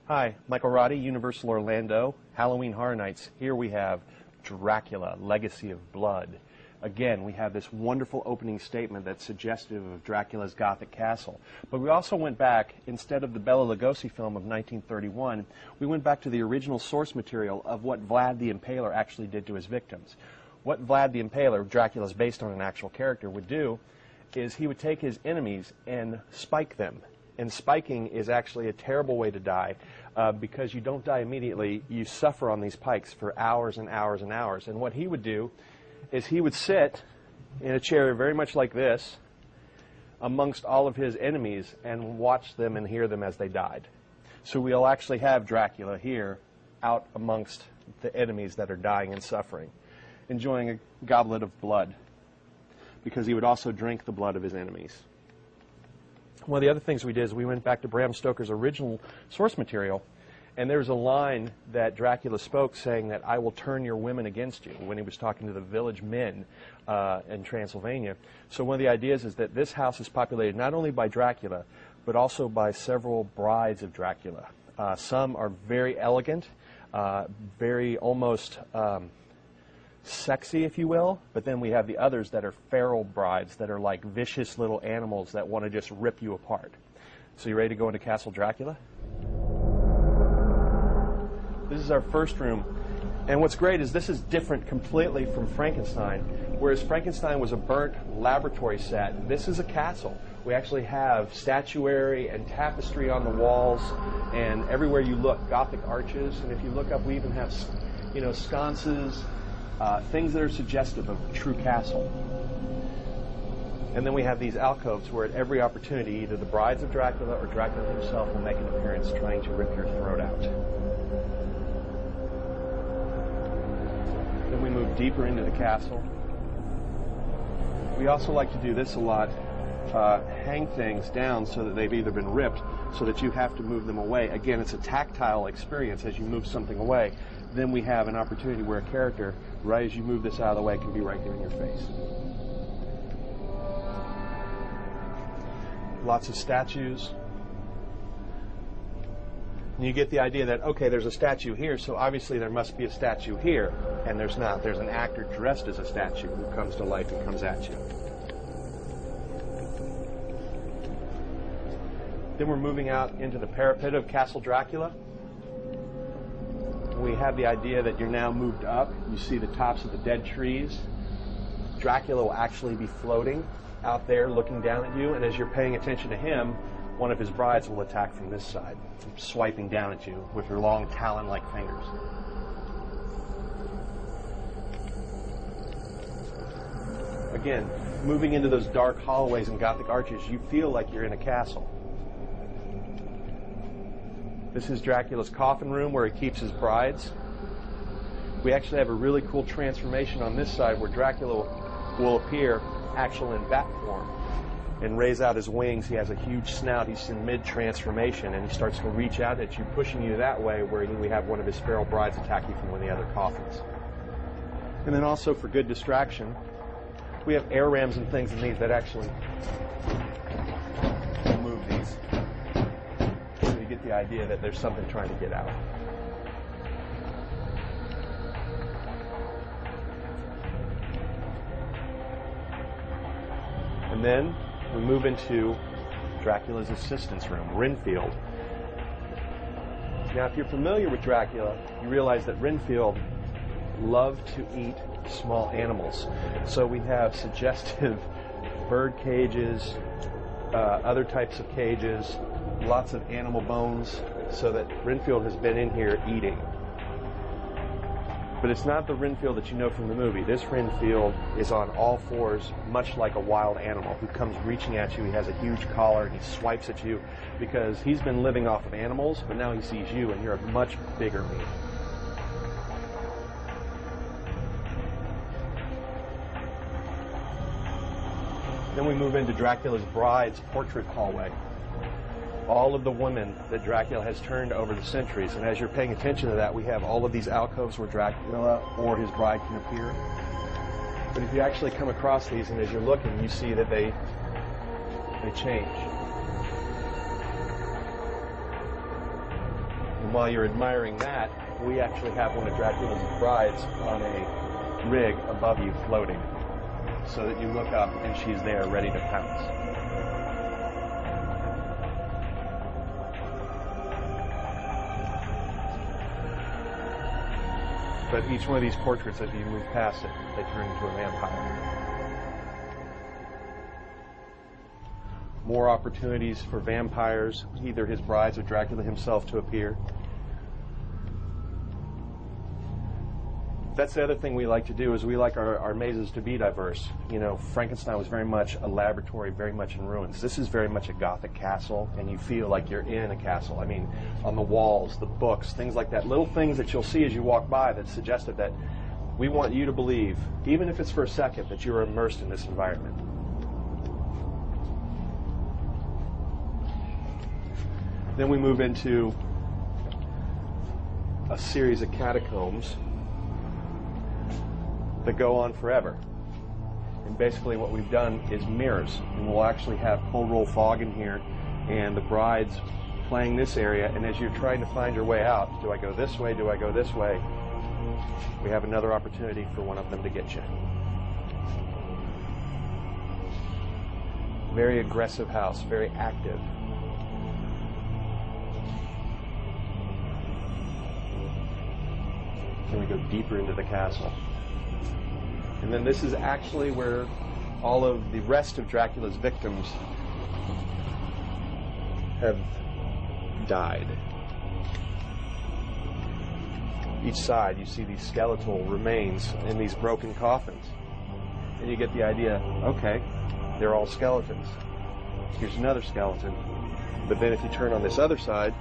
Hi, Michael Roddy, Universal Orlando, Halloween Horror Nights. Here we have Dracula, Legacy of Blood. Again, we have this wonderful opening statement that's suggestive of Dracula's Gothic castle. But we also went back, instead of the Bela Lugosi film of 1931, we went back to the original source material of what Vlad the Impaler actually did to his victims. What Vlad the Impaler, Dracula's based on an actual character, would do is he would take his enemies and spike them. And spiking is actually a terrible way to die because you don't die immediately. You suffer on these pikes for hours and hours and hours. And what he would do is he would sit in a chair very much like this amongst all of his enemies and watch them and hear them as they died. So we'll actually have Dracula here out amongst the enemies that are dying and suffering, enjoying a goblet of blood, because he would also drink the blood of his enemies. One of the other things we did is we went back to Bram Stoker's original source material, and there's a line that Dracula spoke saying that, "I will turn your women against you," when he was talking to the village men in Transylvania. So one of the ideas is that this house is populated not only by Dracula, but also by several brides of Dracula. Some are very elegant, very almost sexy, if you will, but then we have the others that are feral brides that are like vicious little animals that want to just rip you apart. So you ready to go into Castle Dracula? This is our first room, and what's great is this is different completely from Frankenstein. Whereas Frankenstein was a burnt laboratory set, this is a castle. We actually have statuary and tapestry on the walls, and everywhere you look, Gothic arches, and if you look up, we even have, sconces, things that are suggestive of a true castle. And then we have these alcoves where at every opportunity either the brides of Dracula or Dracula himself will make an appearance trying to rip your throat out. Then we move deeper into the castle. We also like to do this a lot, hang things down so that they've either been ripped so that you have to move them away. Again, it's a tactile experience as you move something away. Then we have an opportunity where a character, right as you move this out of the way, can be right there in your face. Lots of statues. And you get the idea that, okay, there's a statue here, so obviously there must be a statue here. And there's not. There's an actor dressed as a statue who comes to life and comes at you. Then we're moving out into the parapet of Castle Dracula. We have the idea that you're now moved up. You see the tops of the dead trees. Dracula will actually be floating out there looking down at you, and as you're paying attention to him, one of his brides will attack from this side, swiping down at you with her long talon-like fingers. Again, moving into those dark hallways and Gothic arches, you feel like you're in a castle. This is Dracula's coffin room where he keeps his brides. We actually have a really cool transformation on this side where Dracula will appear actual in bat form and raise out his wings. He has a huge snout. He's in mid-transformation, and he starts to reach out at you, pushing you that way, where we have one of his feral brides attack you from one of the other coffins. And then also for good distraction, we have air rams and things in these that actually move these. Get the idea that there's something trying to get out. And then we move into Dracula's assistant's room, Renfield. Now, if you're familiar with Dracula, you realize that Renfield loved to eat small animals. So we have suggestive bird cages, other types of cages, lots of animal bones, so that Renfield has been in here eating. But it's not the Renfield that you know from the movie. This Renfield is on all fours, much like a wild animal who comes reaching at you. He has a huge collar, and he swipes at you because he's been living off of animals, but now he sees you, and you're a much bigger meat. Then we move into Dracula's bride's portrait hallway. All of the women that Dracula has turned over the centuries. And as you're paying attention to that, we have all of these alcoves where Dracula or his bride can appear. But if you actually come across these, and as you're looking, you see that they change. And while you're admiring that, we actually have one of Dracula's brides on a rig above you floating, so that you look up and she's there ready to pounce. But each one of these portraits, as you move past it, they turn into a vampire. More opportunities for vampires, either his brides or Dracula himself, to appear. That's the other thing we like to do, is we like our mazes to be diverse. You know, Frankenstein was very much a laboratory, very much in ruins. This is very much a Gothic castle, and you feel like you're in a castle. I mean, on the walls, the books, things like that, little things that you'll see as you walk by that suggested that we want you to believe, even if it's for a second, that you're immersed in this environment. Then we move into a series of catacombs that go on forever. And basically what we've done is mirrors. And we'll actually have full roll fog in here, and the brides playing this area, and as you're trying to find your way out, do I go this way, do I go this way, we have another opportunity for one of them to get you. Very aggressive house, very active. Then we go deeper into the castle. And then this is actually where all of the rest of Dracula's victims have died. Each side you see these skeletal remains in these broken coffins. And you get the idea, okay, they're all skeletons. Here's another skeleton. But then if you turn on this other side,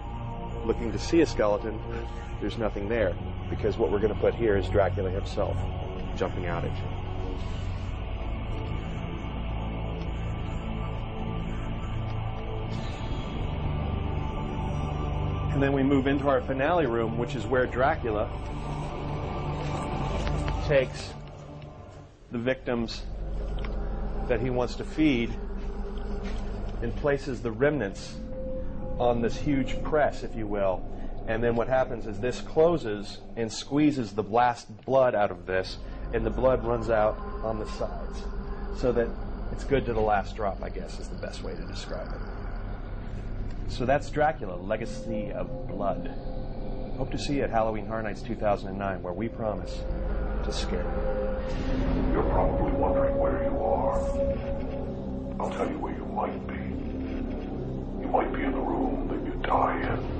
looking to see a skeleton, there's nothing there. Because what we're going to put here is Dracula himself jumping out at you. And then we move into our finale room, which is where Dracula takes the victims that he wants to feed and places the remnants on this huge press, if you will. And then what happens is this closes and squeezes the last blood out of this, and the blood runs out on the sides. So that it's good to the last drop, I guess, is the best way to describe it. So that's Dracula, Legacy of Blood. Hope to see you at Halloween Horror Nights 2009, where we promise to scare you. You're probably wondering where you are. I'll tell you where you might be. You might be in the room that you die in.